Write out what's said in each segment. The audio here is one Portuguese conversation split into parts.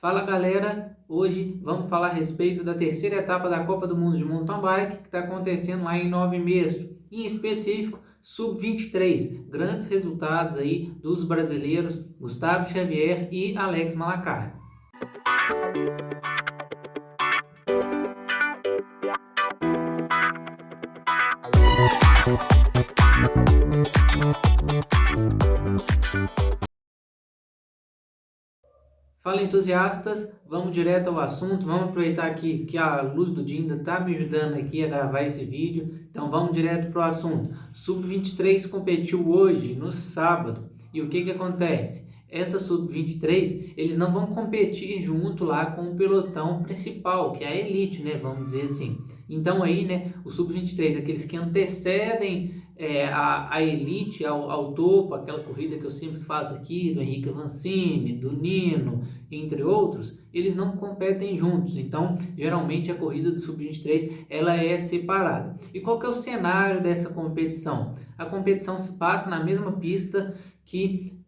Fala galera, hoje vamos falar a respeito da terceira etapa da Copa do Mundo de Mountain Bike que está acontecendo lá em Nove Mesto, em específico Sub-23, grandes resultados aí dos brasileiros Gustavo Xavier e Alex Malacar. Fala entusiastas, vamos direto ao assunto, vamos aproveitar aqui que a luz do dia ainda está me ajudando aqui a gravar esse vídeo, então vamos direto para o assunto. Sub-23 competiu hoje, no sábado, e o que acontece? Essa Sub-23, eles não vão competir junto lá com o pelotão principal, que é a elite, né, vamos dizer assim. Então aí, né, o Sub-23, aqueles que antecedem a elite ao topo, aquela corrida que eu sempre faço aqui, do Henrique Avancini, do Nino, entre outros, eles não competem juntos. Então, geralmente a corrida do Sub-23 ela é separada. E qual que é o cenário dessa competição? A competição se passa na mesma pista que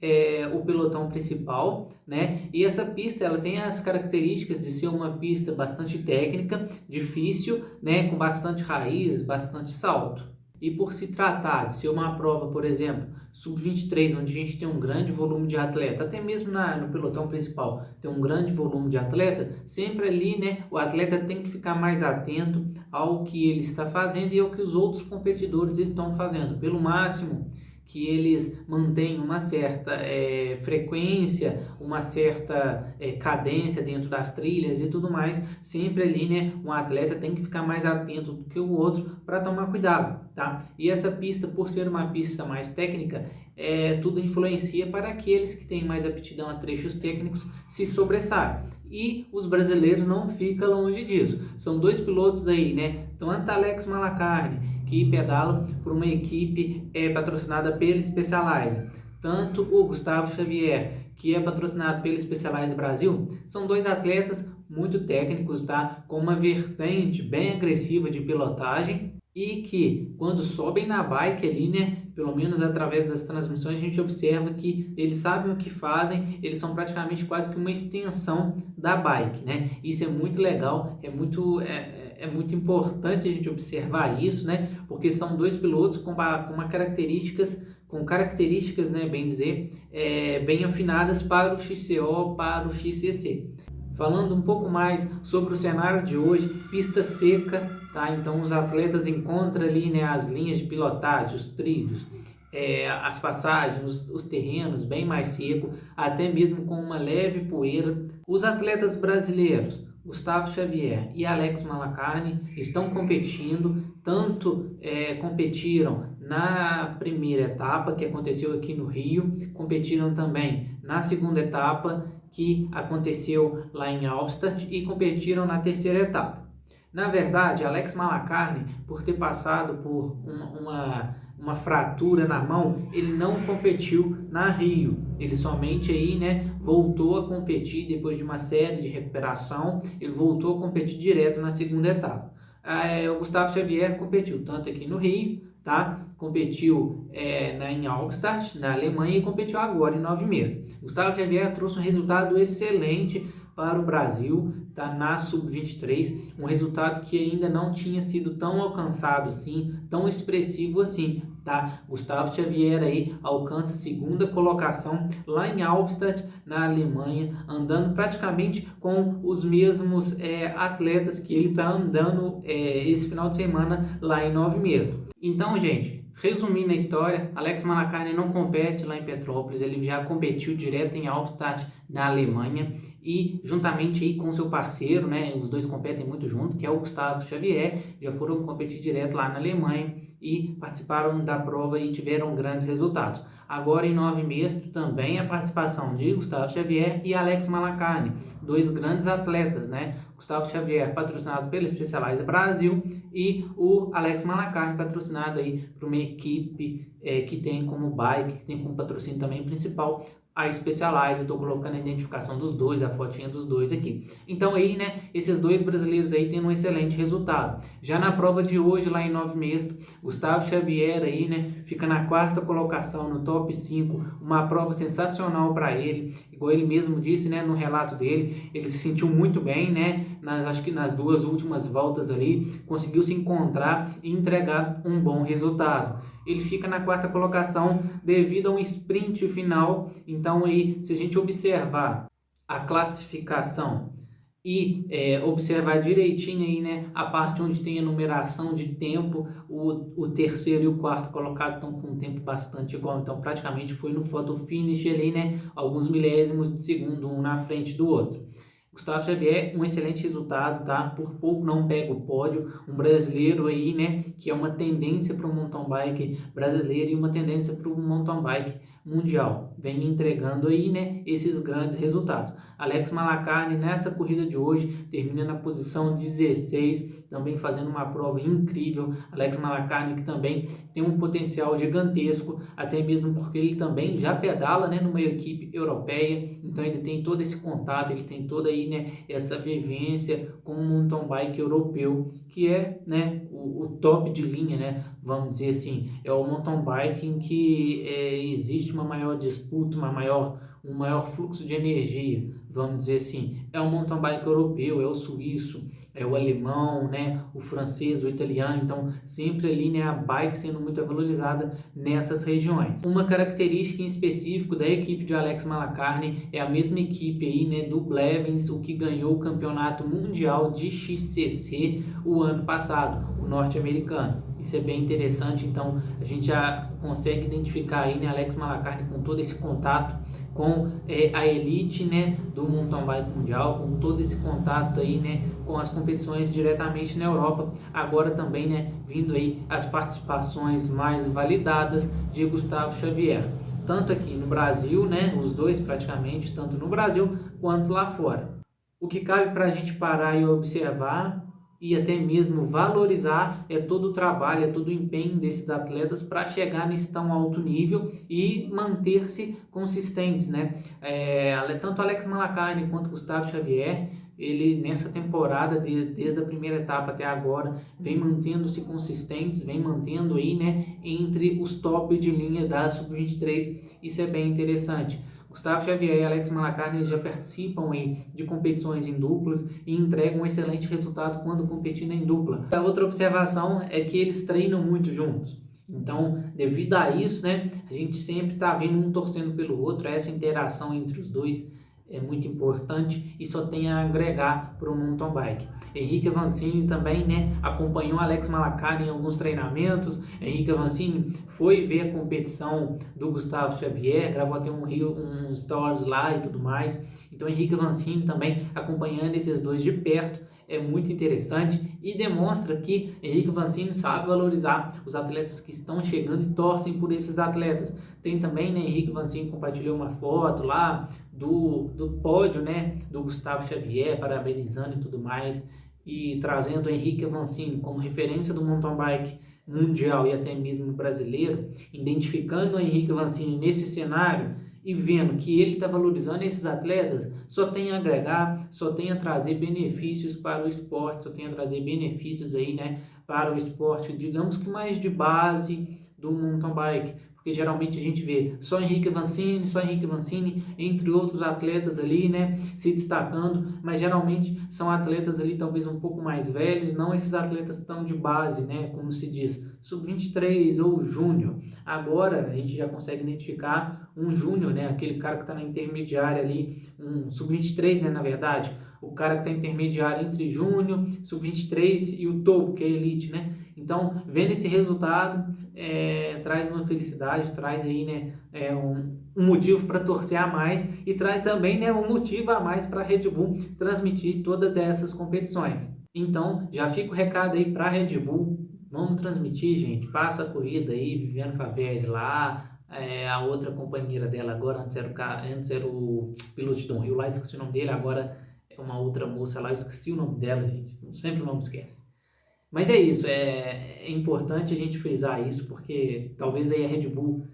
o pelotão principal, né? E essa pista ela tem as características de ser uma pista bastante técnica, difícil, né? Com bastante raiz, bastante salto. E por se tratar de ser uma prova, por exemplo, Sub-23, onde a gente tem um grande volume de atleta, até mesmo no pelotão principal, tem um grande volume de atleta, sempre ali, né, o atleta tem que ficar mais atento ao que ele está fazendo e ao que os outros competidores estão fazendo. Pelo máximo que eles mantenham uma certa frequência, uma certa cadência dentro das trilhas e tudo mais, sempre ali, né, um atleta tem que ficar mais atento do que o outro para tomar cuidado, tá? E essa pista, por ser uma pista mais técnica, tudo influencia para aqueles que têm mais aptidão a trechos técnicos se sobressair. E os brasileiros não ficam longe disso. São dois pilotos aí, né? Tanto Alex Malacarne, que pedalam por uma equipe patrocinada pela Specialized, tanto o Gustavo Xavier, que é patrocinado pela Specialized Brasil, são dois atletas muito técnicos, tá? Com uma vertente bem agressiva de pilotagem e que quando sobem na bike ali, né, pelo menos através das transmissões, a gente observa que eles sabem o que fazem, eles são praticamente quase que uma extensão da bike, né? Isso é muito legal, é muito importante a gente observar isso, né? Porque são dois pilotos com características, né, bem dizer, bem afinadas para o XCO, para o XCC. Falando um pouco mais sobre o cenário de hoje, pista seca, tá? Então os atletas encontram ali, né, as linhas de pilotagem, os trilhos, as passagens, os terrenos bem mais seco, até mesmo com uma leve poeira. Os atletas brasileiros, Gustavo Xavier e Alex Malacarne, estão competindo, tanto competiram na primeira etapa, que aconteceu aqui no Rio, competiram também na segunda etapa, que aconteceu lá em Albstadt, e competiram na terceira etapa. Na verdade, Alex Malacarne, por ter passado por uma fratura na mão, ele não competiu na Rio. Ele somente aí, né, voltou a competir depois de uma série de recuperação. Ele voltou a competir direto na segunda etapa. O Gustavo Xavier competiu tanto aqui no Rio, tá? Competiu em Albstadt, na Alemanha, e competiu agora em Nove Mesto. Gustavo Xavier trouxe um resultado excelente para o Brasil, tá, na Sub-23, um resultado que ainda não tinha sido tão alcançado assim, tão expressivo assim, tá? Gustavo Xavier aí alcança a segunda colocação lá em Albstadt, na Alemanha, andando praticamente com os mesmos atletas que ele está andando esse final de semana lá em Nove Mesto. Então, gente, resumindo a história, Alex Malacarne não compete lá em Petrópolis, ele já competiu direto em Albstadt, na Alemanha, e juntamente aí com seu parceiro, né, os dois competem muito junto, que é o Gustavo Xavier, já foram competir direto lá na Alemanha e participaram da prova e tiveram grandes resultados. Agora em Nove Mesto também a participação de Gustavo Xavier e Alex Malacarne, dois grandes atletas, né? Gustavo Xavier patrocinado pela Specialized Brasil e o Alex Malacarne patrocinado aí por uma equipe que tem como bike, que tem como patrocínio também principal a Specialized. Eu estou colocando a identificação dos dois, a fotinha dos dois aqui. Então aí, né, esses dois brasileiros aí tendo um excelente resultado. Já na prova de hoje, lá em Nove Mesto, Gustavo Xavier aí, né, fica na quarta colocação no top 5, uma prova sensacional para ele, igual ele mesmo disse, né, no relato dele, ele se sentiu muito bem, né, acho que nas duas últimas voltas ali, conseguiu se encontrar e entregar um bom resultado. Ele fica na quarta colocação devido a um sprint final. Então aí, se a gente observar a classificação e observar direitinho aí, né, a parte onde tem a numeração de tempo, o terceiro e o quarto colocado estão com um tempo bastante igual, então praticamente foi no photo finish ali, né, alguns milésimos de segundo um na frente do outro. Gustavo Xavier, um excelente resultado, tá? Por pouco não pega o pódio, um brasileiro aí, né, que é uma tendência para o mountain bike brasileiro e uma tendência para o mountain bike mundial. Vem entregando aí, né, esses grandes resultados. Alex Malacarne nessa corrida de hoje termina na posição 16, também fazendo uma prova incrível. Alex Malacarne que também tem um potencial gigantesco, até mesmo porque ele também já pedala, né, numa equipe europeia, então ele tem todo esse contato, ele tem toda aí, né, essa vivência com um mountain bike europeu, que é, né, o top de linha, né, vamos dizer assim, é o mountain bike em que existe uma maior disputa, um maior fluxo de energia, vamos dizer assim, é o mountain bike europeu, é o suíço, é o alemão, né, o francês, o italiano, então sempre ali, né, a bike sendo muito valorizada nessas regiões. Uma característica em específico da equipe de Alex Malacarne é a mesma equipe aí, né, do Blevins, o que ganhou o campeonato mundial de XCC o ano passado, o norte-americano. Isso é bem interessante, então a gente já consegue identificar aí, né, Alex Malacarne com todo esse contato com a elite, né, do mountain bike mundial, com todo esse contato aí, né, com as competições diretamente na Europa, agora também, né, vindo aí as participações mais validadas de Gustavo Xavier, tanto aqui no Brasil, né, os dois praticamente, tanto no Brasil quanto lá fora. O que cabe para a gente parar e observar e até mesmo valorizar é todo o trabalho, é todo o empenho desses atletas para chegar nesse tão alto nível e manter-se consistentes, né? Tanto Alex Malacarne quanto Gustavo Xavier, ele nessa temporada, desde a primeira etapa até agora, vem mantendo-se consistentes, vem mantendo aí, né, entre os top de linha da Sub-23, isso é bem interessante. Gustavo Xavier e Alex Malacarne já participam aí de competições em duplas e entregam um excelente resultado quando competindo em dupla. A outra observação é que eles treinam muito juntos. Então, devido a isso, né, a gente sempre está vendo um torcendo pelo outro, essa interação entre os dois é muito importante e só tem a agregar para o mountain bike. Henrique Avancini também, né, acompanhou Alex Malacarne em alguns treinamentos. Henrique Avancini foi ver a competição do Gustavo Xavier, gravou até um stories lá e tudo mais. Então Henrique Avancini também acompanhando esses dois de perto é muito interessante e demonstra que Henrique Avancini sabe valorizar os atletas que estão chegando e torcem por esses atletas. Tem também, né, Henrique Avancini compartilhou uma foto lá do pódio, né, do Gustavo Xavier, parabenizando e tudo mais, e trazendo o Henrique Avancini como referência do mountain bike mundial e até mesmo brasileiro, identificando o Henrique Avancini nesse cenário e vendo que ele está valorizando esses atletas, só tem a agregar, só tem a trazer benefícios para o esporte, só tem a trazer benefícios aí, né, para o esporte, digamos que mais de base do mountain bike, porque geralmente a gente vê só Henrique Avancini, entre outros atletas ali, né, se destacando, mas geralmente são atletas ali talvez um pouco mais velhos, não esses atletas tão de base, né, como se diz, sub-23 ou júnior. Agora a gente já consegue identificar um júnior, né, aquele cara que está na intermediária ali, um sub-23, né, na verdade, o cara que está intermediário entre júnior, sub-23 e o topo, que é elite, né? Então, vendo esse resultado, traz uma felicidade, traz aí, né, um motivo para torcer a mais e traz também, né, um motivo a mais para a Red Bull transmitir todas essas competições. Então, já fica o recado aí para a Red Bull, vamos transmitir, gente, passa a corrida aí, Viviane Faveri lá, a outra companheira dela agora, antes era o piloto de Don Hill lá, esqueci o nome dele, agora é uma outra moça lá, esqueci o nome dela, gente, sempre o nome esquece. Mas é isso, é importante a gente frisar isso, porque talvez aí a Red Bull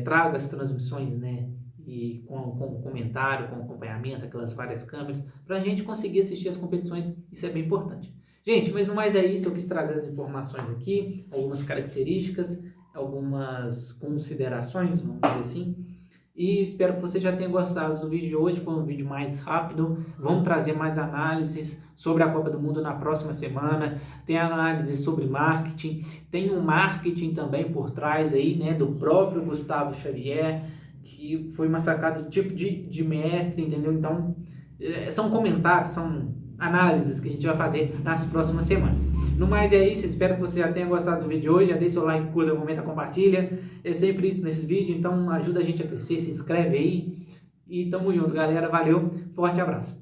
traga as transmissões, né, e com comentário, com acompanhamento, aquelas várias câmeras, para a gente conseguir assistir as competições, isso é bem importante. Gente, mas no mais é isso, eu quis trazer as informações aqui, algumas características, algumas considerações, vamos dizer assim, e espero que você já tenha gostado do vídeo de hoje. Foi um vídeo mais rápido. Vamos trazer mais análises sobre a Copa do Mundo na próxima semana. Tem análise sobre marketing. Tem um marketing também por trás aí, né, do próprio Gustavo Xavier, que foi uma sacada tipo de mestre, entendeu? Então, são comentários, são análises que a gente vai fazer nas próximas semanas. No mais é isso, espero que você já tenha gostado do vídeo de hoje, já deixe seu like, curta, comenta, compartilha, é sempre isso nesse vídeo, então ajuda a gente a crescer, se inscreve aí e tamo junto, galera, valeu, forte abraço.